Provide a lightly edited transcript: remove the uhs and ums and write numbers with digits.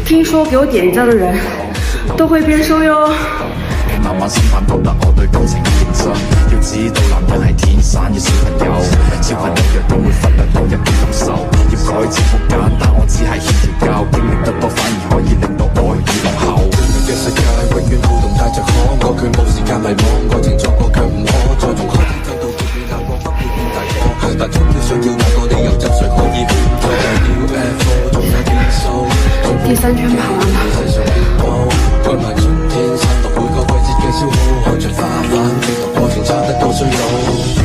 听说给我点赞的人都會變瘦喲。慢慢先反覺得我對感情認真，要知道男人係天生嘅小朋友，小朋友若點會忽略到一啲感受？要改正好簡單，我只係欠條教，經歷得多反而可以令到愛意濃厚。嘅世界永遠好動帶着可愛，佢冇時間迷惘，愛情作過卻唔可再從開始走到結尾，眼光不會變大個，但終於想要那個理由，就誰可以勸阻 ？UFO 仲有變數，第三圈跑完了。改埋春天散落每個季節嘅消耗，看着花瓣，經歷過程差得多衰老。